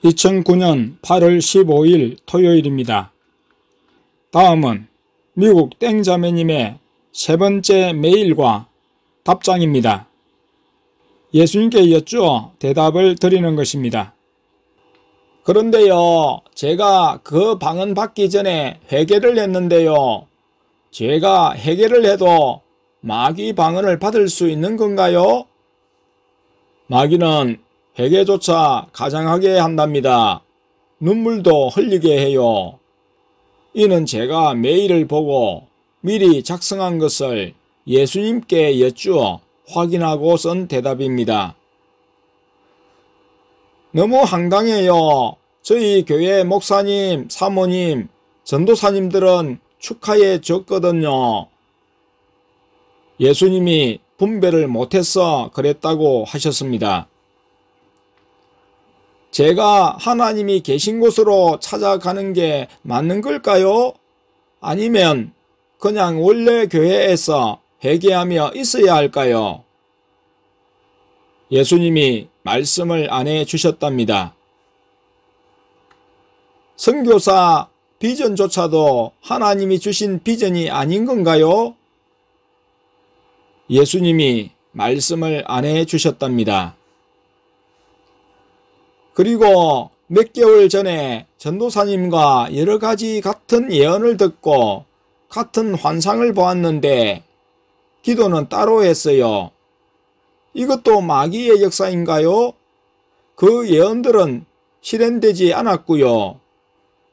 2009년 8월 15일 토요일입니다. 다음은 미국 땡자매님의 세 번째 메일과 답장입니다. 예수님께 여쭈어 대답을 드리는 것입니다. 그런데요, 제가 그 방언 받기 전에 회개를 했는데요, 제가 회개를 해도 마귀 방언을 받을 수 있는 건가요? 마귀는 회개조차 가장하게 한답니다. 눈물도 흘리게 해요. 이는 제가 메일을 보고 미리 작성한 것을 예수님께 여쭈어 확인하고 쓴 대답입니다. 너무 황당해요. 저희 교회 목사님, 사모님, 전도사님들은 축하해 줬거든요. 예수님이 분별을 못해서 그랬다고 하셨습니다. 제가 하나님이 계신 곳으로 찾아가는 게 맞는 걸까요? 아니면 그냥 원래 교회에서 회개하며 있어야 할까요? 예수님이 말씀을 안 해주셨답니다. 선교사 비전조차도 하나님이 주신 비전이 아닌 건가요? 예수님이 말씀을 안 해주셨답니다. 그리고 몇 개월 전에 전도사님과 여러 가지 같은 예언을 듣고 같은 환상을 보았는데 기도는 따로 했어요. 이것도 마귀의 역사인가요? 그 예언들은 실현되지 않았고요.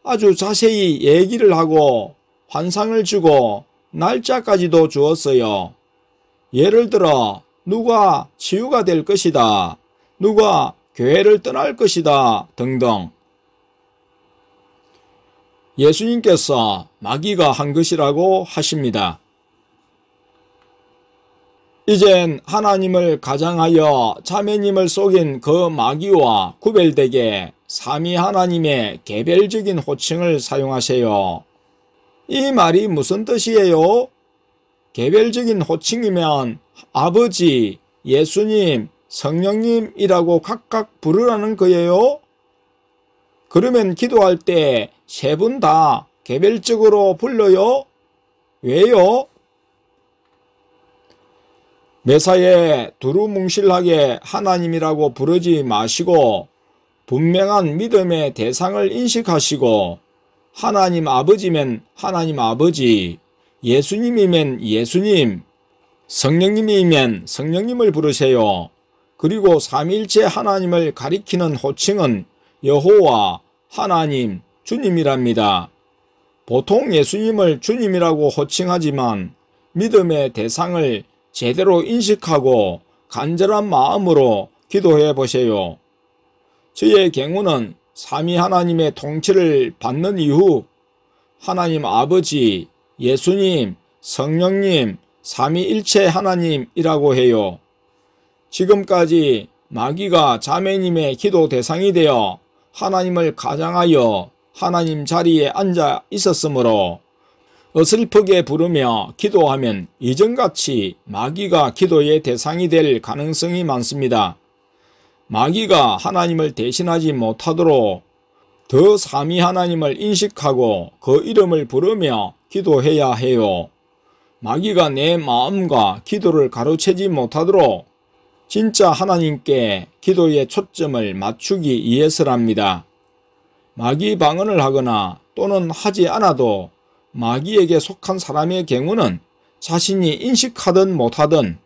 아주 자세히 얘기를 하고 환상을 주고 날짜까지도 주었어요. 예를 들어 누가 치유가 될 것이다, 누가 교회를 떠날 것이다 등등. 예수님께서 마귀가 한 것이라고 하십니다. 이젠 하나님을 가장하여 자매님을 속인 그 마귀와 구별되게 삼위 하나님의 개별적인 호칭을 사용하세요. 이 말이 무슨 뜻이에요? 개별적인 호칭이면 아버지, 예수님, 성령님이라고 각각 부르라는 거예요? 그러면 기도할 때 세 분 다 개별적으로 불러요? 왜요? 매사에 두루뭉실하게 하나님이라고 부르지 마시고 분명한 믿음의 대상을 인식하시고 하나님 아버지면 하나님 아버지, 예수님이면 예수님, 성령님이면 성령님을 부르세요. 그리고 삼위일체 하나님을 가리키는 호칭은 여호와, 하나님, 주님이랍니다. 보통 예수님을 주님이라고 호칭하지만 믿음의 대상을 제대로 인식하고 간절한 마음으로 기도해 보세요. 저의 경우는 삼위 하나님의 통치를 받는 이후 하나님 아버지, 예수님, 성령님, 삼위일체 하나님이라고 해요. 지금까지 마귀가 자매님의 기도 대상이 되어 하나님을 가장하여 하나님 자리에 앉아 있었으므로 어슬프게 부르며 기도하면 이전같이 마귀가 기도의 대상이 될 가능성이 많습니다. 마귀가 하나님을 대신하지 못하도록 더 삼위 하나님을 인식하고 그 이름을 부르며 기도해야 해요. 마귀가 내 마음과 기도를 가로채지 못하도록 진짜 하나님께 기도의 초점을 맞추기 위해서랍니다. 마귀 방언을 하거나 또는 하지 않아도 마귀에게 속한 사람의 경우는 자신이 인식하든 못하든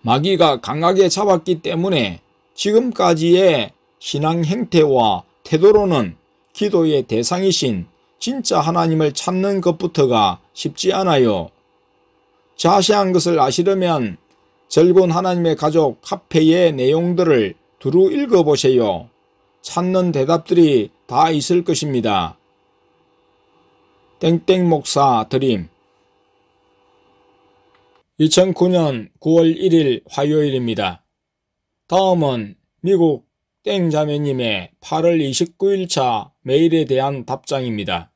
마귀가 강하게 잡았기 때문에 지금까지의 신앙 행태와 태도로는 기도의 대상이신 진짜 하나님을 찾는 것부터가 쉽지 않아요. 자세한 것을 아시려면 절곤 하나님의 가족 카페의 내용들을 두루 읽어보세요. 찾는 대답들이 다 있을 것입니다. 땡땡 목사 드림. 2009년 9월 1일 화요일입니다. 다음은 미국 땡자매님의 8월 29일차 메일에 대한 답장입니다.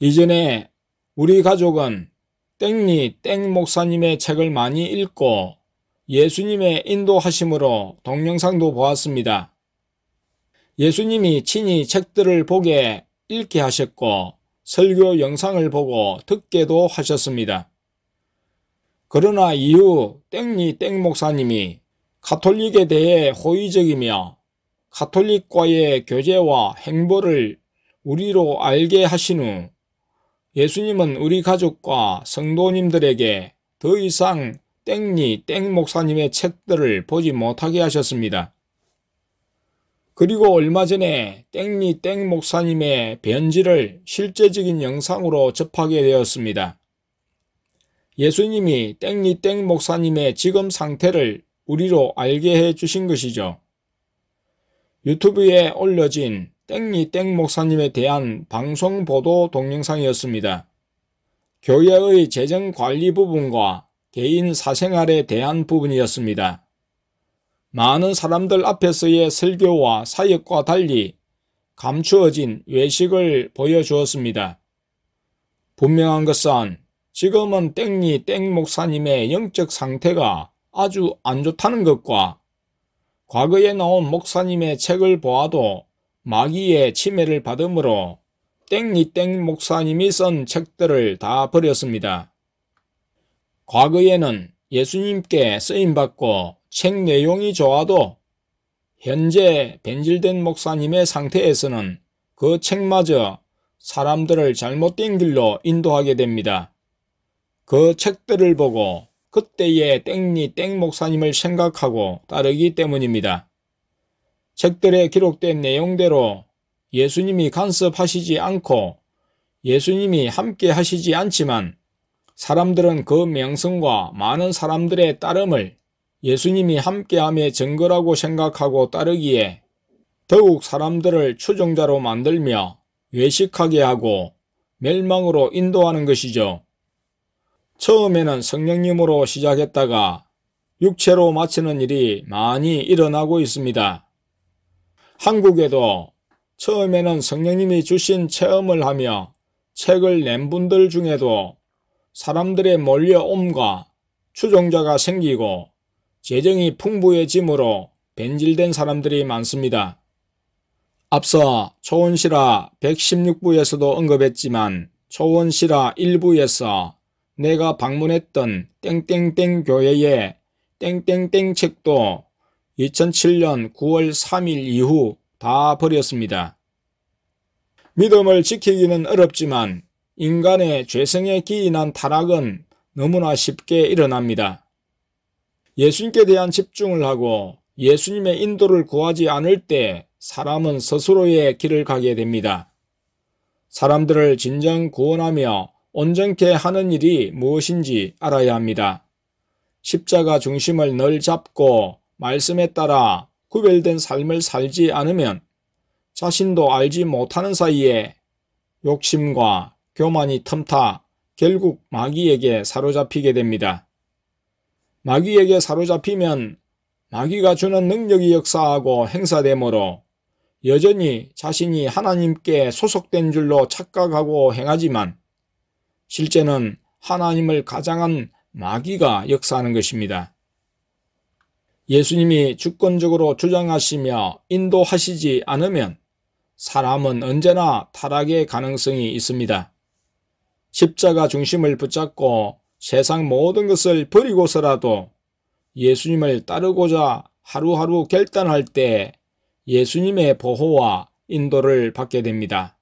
이전에 우리 가족은 땡리 땡 목사님의 책을 많이 읽고 예수님의 인도하심으로 동영상도 보았습니다. 예수님이 친히 책들을 보게 읽게 하셨고 설교 영상을 보고 듣게도 하셨습니다. 그러나 이후 땡리 땡 목사님이 가톨릭에 대해 호의적이며 가톨릭과의 교제와 행보를 우리로 알게 하신 후 예수님은 우리 가족과 성도님들에게 더 이상 땡리 땡 목사님의 책들을 보지 못하게 하셨습니다. 그리고 얼마 전에 땡리 땡 목사님의 변질을 실제적인 영상으로 접하게 되었습니다. 예수님이 땡리 땡 목사님의 지금 상태를 우리로 알게 해 주신 것이죠. 유튜브에 올려진 땡리 땡 목사님에 대한 방송 보도 동영상이었습니다. 교회의 재정 관리 부분과 개인 사생활에 대한 부분이었습니다. 많은 사람들 앞에서의 설교와 사역과 달리 감추어진 외식을 보여주었습니다. 분명한 것은 지금은 땡리 땡 목사님의 영적 상태가 아주 안 좋다는 것과 과거에 나온 목사님의 책을 보아도 마귀의 침해를 받으므로 땡리 땡 목사님이 쓴 책들을 다 버렸습니다. 과거에는 예수님께 쓰임받고 책 내용이 좋아도 현재 변질된 목사님의 상태에서는 그 책마저 사람들을 잘못된 길로 인도하게 됩니다. 그 책들을 보고 그때의 땡리 땡 목사님을 생각하고 따르기 때문입니다. 책들에 기록된 내용대로 예수님이 간섭하시지 않고 예수님이 함께 하시지 않지만 사람들은 그 명성과 많은 사람들의 따름을 예수님이 함께함의 증거라고 생각하고 따르기에 더욱 사람들을 추종자로 만들며 외식하게 하고 멸망으로 인도하는 것이죠. 처음에는 성령님으로 시작했다가 육체로 마치는 일이 많이 일어나고 있습니다. 한국에도 처음에는 성령님이 주신 체험을 하며 책을 낸 분들 중에도 사람들의 몰려옴과 추종자가 생기고 재정이 풍부해짐으로 변질된 사람들이 많습니다. 앞서 초원시라 116부에서도 언급했지만 초원시라 1부에서 내가 방문했던 땡땡땡 교회의 땡땡땡 책도 2007년 9월 3일 이후 다 버렸습니다. 믿음을 지키기는 어렵지만 인간의 죄성에 기인한 타락은 너무나 쉽게 일어납니다. 예수님께 대한 집중을 하고 예수님의 인도를 구하지 않을 때 사람은 스스로의 길을 가게 됩니다. 사람들을 진정 구원하며 온전케 하는 일이 무엇인지 알아야 합니다. 십자가 중심을 늘 잡고 말씀에 따라 구별된 삶을 살지 않으면 자신도 알지 못하는 사이에 욕심과 교만이 틈타 결국 마귀에게 사로잡히게 됩니다. 마귀에게 사로잡히면 마귀가 주는 능력이 역사하고 행사되므로 여전히 자신이 하나님께 소속된 줄로 착각하고 행하지만 실제는 하나님을 가장한 마귀가 역사하는 것입니다. 예수님이 주권적으로 주장하시며 인도하시지 않으면 사람은 언제나 타락의 가능성이 있습니다. 십자가 중심을 붙잡고 세상 모든 것을 버리고서라도 예수님을 따르고자 하루하루 결단할 때 예수님의 보호와 인도를 받게 됩니다.